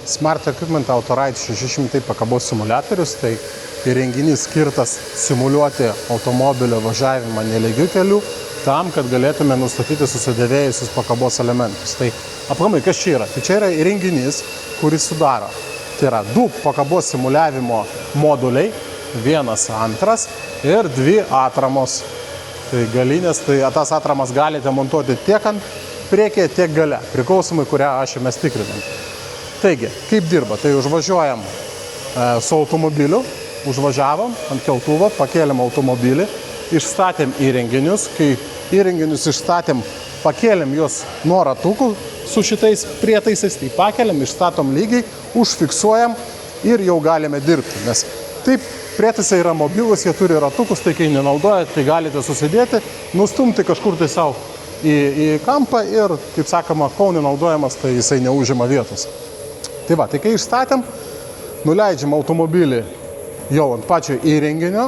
Smart Equipment Autoride 600 pakabos simuliatorius, tai įrenginys skirtas simuliuoti automobilio važiavimą nelygių kelių, tam, kad galėtume nustatyti susidėvėjusius pakabos elementus. Tai aplamai, kas čia yra? Tai čia yra įrenginys, kuris sudaro. Tai yra 2 pakabos simuliavimo moduliai, 1, 2 ir 2 atramos. Tai galinės, tai tas atramas galite montuoti tiek ant priekyje, tiek gale, priklausomai, kurią ašį mes tikrinam. Taigi, kaip dirba? Tai užvažiuojam su automobiliu, užvažiavom ant keltuvo, pakėlėm automobilį, išstatėm įrenginius, kai įrenginius išstatėm, pakėlėm juos nuo ratukų su šitais prietaisais, tai pakėlėm, išstatom lygiai, užfiksuojam ir jau galime dirbti, nes taip prietaisai yra mobilus, jie turi ratukus, tai kai nenaudojat, tai galite susidėti, nustumti kažkur tai savo į kampą ir, kaip sakoma, kol nenaudojamas, tai jisai neužima vietos. Tai va, tai kai išstatėm, nuleidžiam automobilį jau ant pačio įrenginio,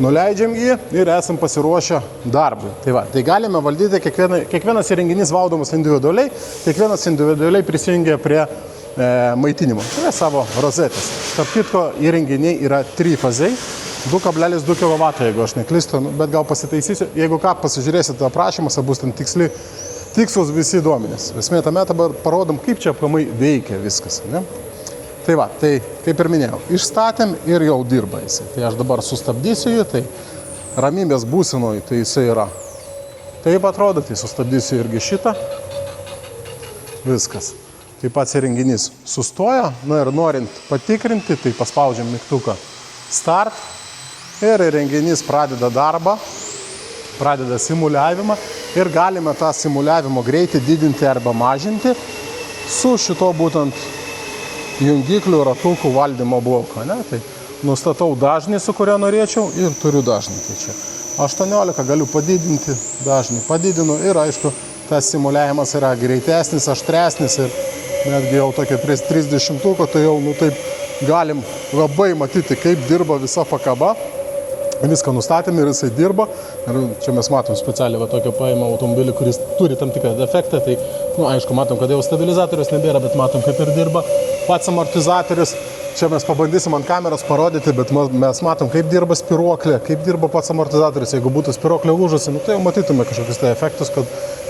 nuleidžiam jį ir esam pasiruošę darbui. Tai va, tai galime valdyti, kiekvienas įrenginys valdomas individualiai, kiekvienas individualiai prisijungia prie maitinimo. Tai yra savo rozetės. Tarp kitko, įrenginiai yra 3 fazai, 2,2 kW, jeigu aš neklystu, bet gal pasitaisysiu. Jeigu ką, pasižiūrėsite aprašymuose, bus ten tikslus visi duomenys. Esmė tame dabar parodom, kaip čia aplamai veikia viskas. Ne? Tai va, tai kaip ir minėjau, išstatėm ir jau dirba jisai. Tai aš dabar sustabdysiu jį, tai ramybės būsenoj, tai jisai yra. Taip atrodo, tai sustabdysiu irgi šitą. Viskas. Kai pats įrenginys sustoja, na ir norint patikrinti, tai paspaudžiam mygtuką Start ir įrenginys pradeda darbą, pradeda simuliavimą ir galime tą simuliavimo greitį didinti arba mažinti su šito būtent jungiklių ratukų valdymo bloko. Ne? Tai nustatau dažnį, su kurio norėčiau ir turiu dažnį. Tai čia 18 galiu padidinti dažnį, padidinu ir aišku, tas simuliavimas yra greitesnis, aštresnis ir netgi jau tokia prie 30-uko, tai jau taip galim labai matyti, kaip dirba visa pakaba. Viską nustatėm ir jisai dirba. Ir čia mes matom specialiai va tokio paėmą automobilį, kuris turi tam tikrą defektą. Tai, aišku, matom, kad jau stabilizatorius nebėra, bet matom, kaip ir dirba. Pats amortizatorius, čia mes pabandysim ant kameros parodyti, bet mes matom, kaip dirba spiruoklė, kaip dirba pats amortizatorius. Jeigu būtų spiruoklė lūžusi, tai jau matytume kažkokius tai efektus, kad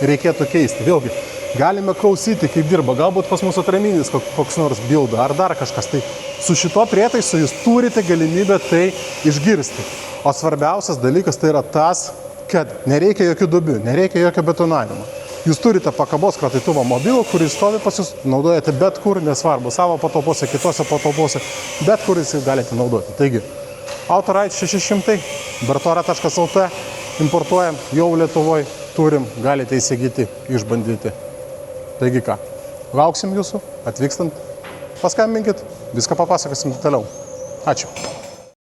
reikėtų keisti. Vėlgi, galime klausyti, kaip dirba. Galbūt pas mūsų atraminis koks nors bilda ar dar kažkas. Tai su šito prietaisu jūs turite galimybę tai išgirsti. O svarbiausias dalykas tai yra tas, kad nereikia jokių duobių, nereikia jokio betonavimo. Jūs turite pakabos kratytuvo mobilų, kuris stovi pas jūs, naudojate bet kur, nesvarbu, savo patalpose, kitose patalpose, bet kur jūs galite naudoti. Taigi, Autoride 600, bertora.lt, importuojam, jau Lietuvoje turim, galite įsigyti, išbandyti. Taigi ką, lauksim jūsų, atvykstant, paskambinkit, viską papasakosim toliau. Ačiū.